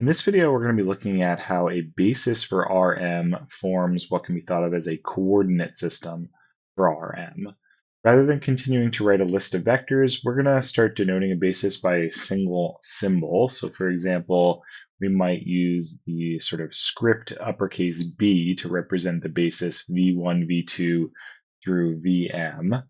In this video, we're going to be looking at how a basis for Rm forms what can be thought of as a coordinate system for Rm. Rather than continuing to write a list of vectors, we're going to start denoting a basis by a single symbol. So for example, we might use the sort of script uppercase B to represent the basis v1, v2 through vm.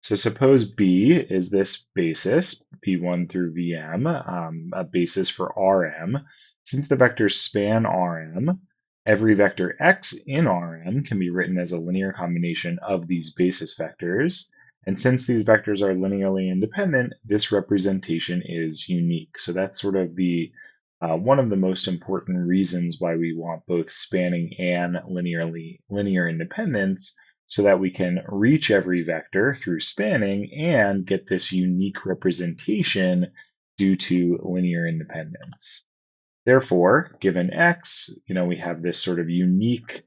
So suppose B is this basis, B1 through Vm, a basis for Rm. Since the vectors span Rm, every vector x in Rm can be written as a linear combination of these basis vectors. And since these vectors are linearly independent, this representation is unique. So that's sort of the one of the most important reasons why we want both spanning and linear independence, so that we can reach every vector through spanning and get this unique representation due to linear independence. Therefore, given x, we have this sort of unique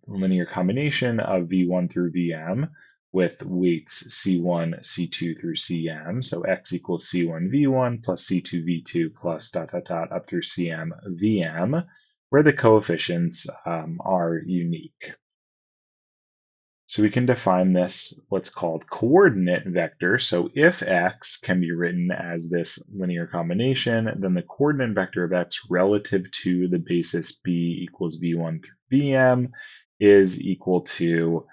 linear combination of v1 through vm with weights c1, c2 through cm. So x equals c1 v1 plus c2 v2 plus dot dot dot up through cm vm, where the coefficients are unique. So we can define this what's called coordinate vector. So if x can be written as this linear combination, then the coordinate vector of x relative to the basis b equals v1 through vm is equal to,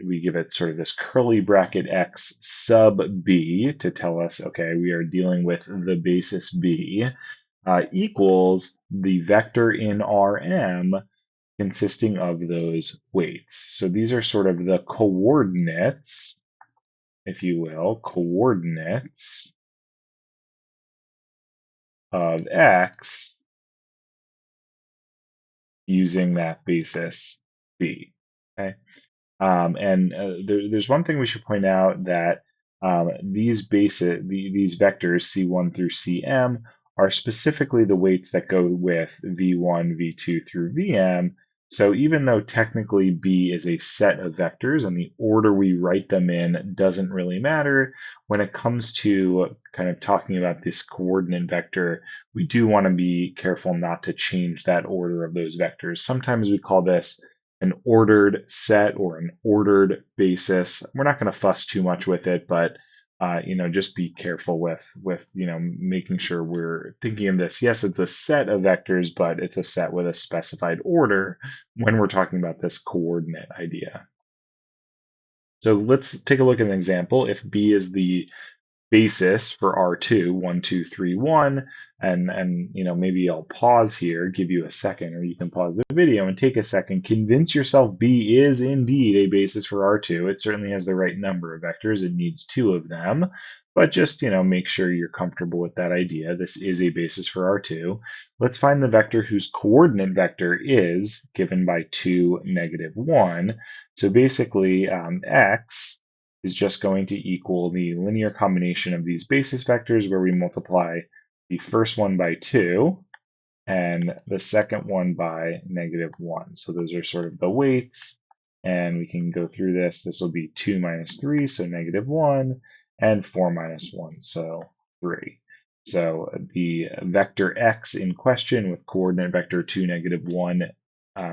we give it sort of this curly bracket x sub b to tell us, okay, we are dealing with the basis b, equals the vector in Rm consisting of those weights. So these are sort of the coordinates, if you will, coordinates of x using that basis b. Okay, there's one thing we should point out, that these vectors c1 through cm are specifically the weights that go with v1, v2 through vm. So even though technically b is a set of vectors and the order we write them in doesn't really matter, when it comes to kind of talking about this coordinate vector, we do want to be careful not to change that order of those vectors. Sometimes we call this an ordered set or an ordered basis. We're not going to fuss too much with it, but just be careful with making sure we're thinking of this. Yes, it's a set of vectors, but it's a set with a specified order when we're talking about this coordinate idea. So let's take a look at an example. If B is the basis for R2, 1, 2, 3, 1, and maybe I'll pause here, give you a second, or you can pause the video and take a second, convince yourself B is indeed a basis for R2. It certainly has the right number of vectors. It needs 2 of them, but just, make sure you're comfortable with that idea. This is a basis for R2. Let's find the vector whose coordinate vector is given by 2, negative 1. So basically, x is just going to equal the linear combination of these basis vectors, where we multiply the first one by 2 and the second one by negative 1. So those are sort of the weights, and we can go through this. This will be 2 minus 3, so negative 1, and 4 minus 1, so 3. So the vector x in question with coordinate vector 2, negative 1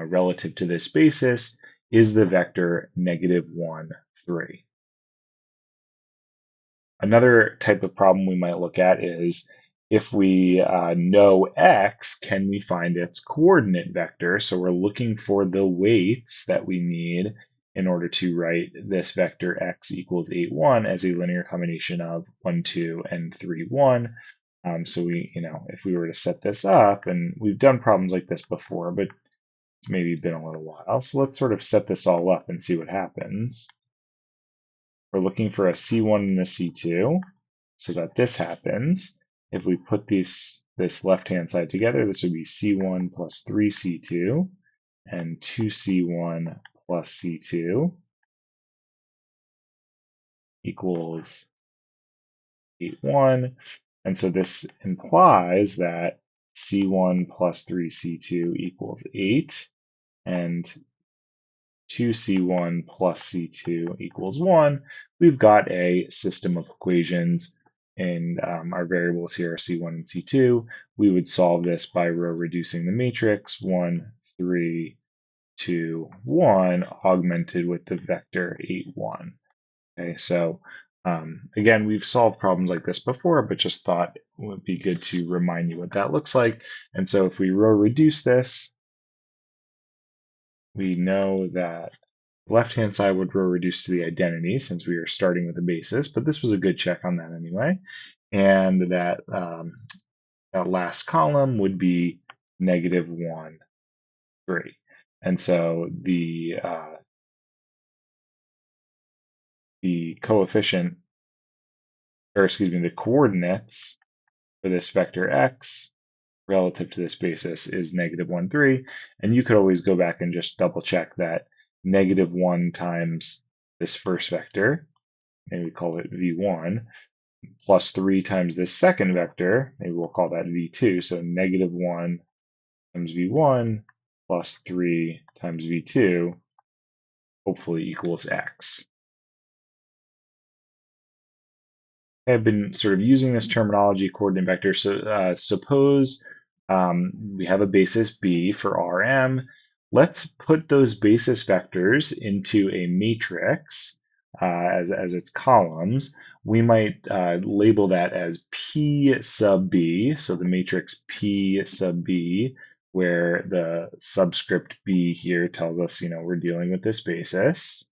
relative to this basis is the vector negative 1, 3. Another type of problem we might look at is, if we know x, can we find its coordinate vector? So we're looking for the weights that we need in order to write this vector x equals 8, 1 as a linear combination of 1, 2, and 3, 1. So if we were to set this up, and we've done problems like this before, but it's maybe been a little while. So let's sort of set this all up and see what happens. We're looking for a C1 and a C2, so that this happens. If we put this left-hand side together, this would be C1 plus 3C2 and 2C1 plus C2 equals 8, 1. And so this implies that C1 plus 3C2 equals 8, and 2C1 plus C2 equals 1, we've got a system of equations and our variables here are C1 and C2, we would solve this by row reducing the matrix 1, 3, 2, 1, augmented with the vector 8, 1. Okay, so again, we've solved problems like this before, but just thought it would be good to remind you what that looks like. And so if we row reduce this, we know that the left-hand side would row reduce to the identity since we are starting with a basis, but this was a good check on that anyway. And that last column would be negative 1, 3. And so the coefficient, or excuse me, the coordinates for this vector x relative to this basis is negative 1, 3. And you could always go back and just double check that negative 1 times this first vector, maybe we call it v1, plus 3 times this second vector, maybe we'll call that v2. So negative 1 times v1 plus 3 times v2 hopefully equals x. I've been sort of using this terminology, coordinate vector. So suppose we have a basis B for Rm. Let's put those basis vectors into a matrix as its columns. We might label that as P sub B, so the matrix P sub B, where the subscript B here tells us, we're dealing with this basis.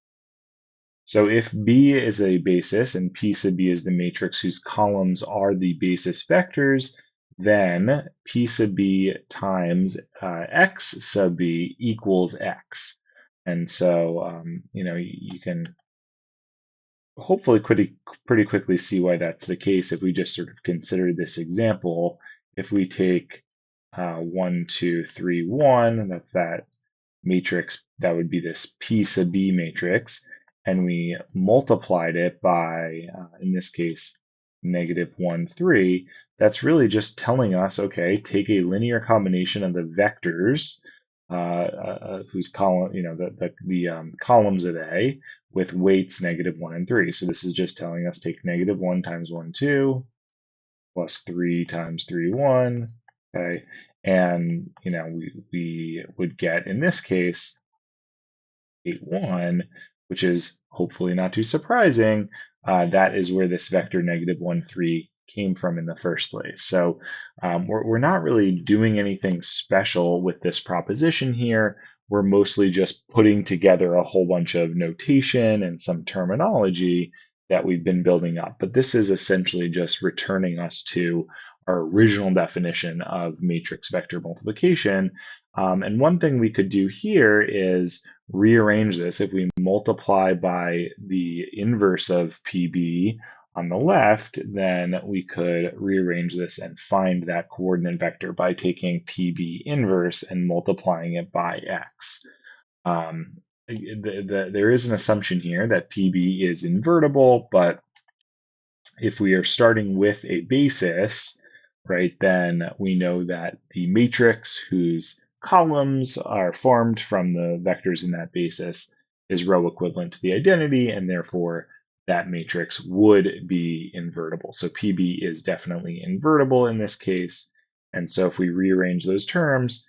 So if B is a basis and P sub B is the matrix whose columns are the basis vectors, then P sub B times X sub B equals X. And so, you can hopefully pretty quickly see why that's the case if we just sort of consider this example. If we take 1, 2, 3, 1, that's that matrix, that would be this P sub B matrix, and we multiplied it by, in this case, negative 1, 3, that's really just telling us, okay, take a linear combination of the vectors whose column, the columns of A with weights negative 1 and 3. So this is just telling us take negative 1 times 1, 2, plus 3 times 3, 1, okay? And, we would get, in this case, 8, 1, which is hopefully not too surprising. That is where this vector negative 1, 3 came from in the first place. So we're not really doing anything special with this proposition here. We're mostly just putting together a whole bunch of notation and some terminology that we've been building up. But this is essentially just returning us to our original definition of matrix vector multiplication. And one thing we could do here is rearrange this. If we multiply by the inverse of PB on the left, then we could rearrange this and find that coordinate vector by taking PB inverse and multiplying it by x. There is an assumption here that PB is invertible, but if we are starting with a basis, right, then we know that the matrix whose columns are formed from the vectors in that basis is row equivalent to the identity, and therefore that matrix would be invertible. So PB is definitely invertible in this case. And so if we rearrange those terms,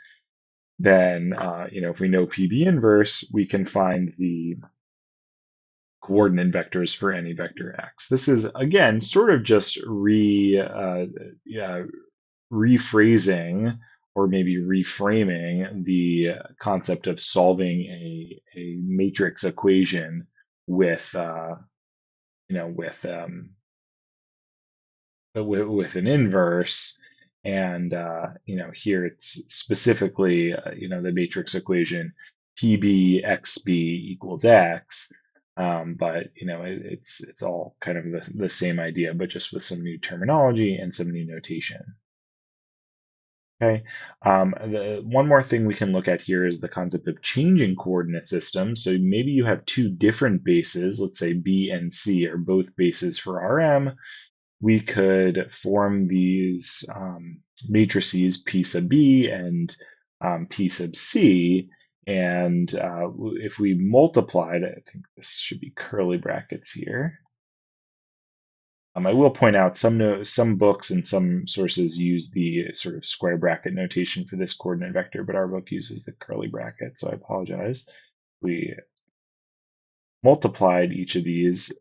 then if we know PB inverse, we can find the coordinate vectors for any vector x. This is, again, sort of just rephrasing or maybe reframing the concept of solving a matrix equation with with an inverse. And here it's specifically the matrix equation PBXB equals X. But it's all kind of the same idea, but just with some new terminology and some new notation. Okay. One more thing we can look at here is the concept of changing coordinate systems. So maybe you have two different bases, let's say B and C are both bases for Rm. We could form these matrices P sub B and P sub C. And if we multiplied, I think this should be curly brackets here. I will point out some books and some sources use the sort of square bracket notation for this coordinate vector, but our book uses the curly bracket, so I apologize. We multiplied each of these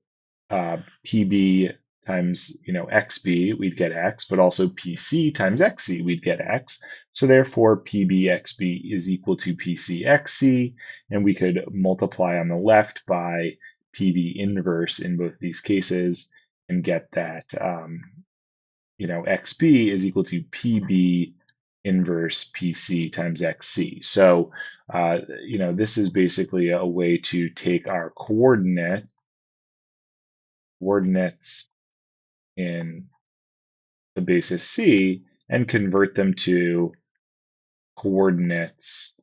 PB times XB, we'd get X, but also PC times XC, we'd get X. So therefore, PBXB is equal to PCXC, and we could multiply on the left by PB inverse in both these cases and get that XB is equal to PB inverse PC times XC. So, this is basically a way to take our coordinates in the basis C and convert them to coordinates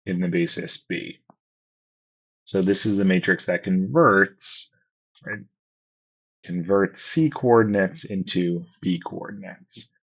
in the basis B. So this is the matrix that converts, right, converts C coordinates into B coordinates.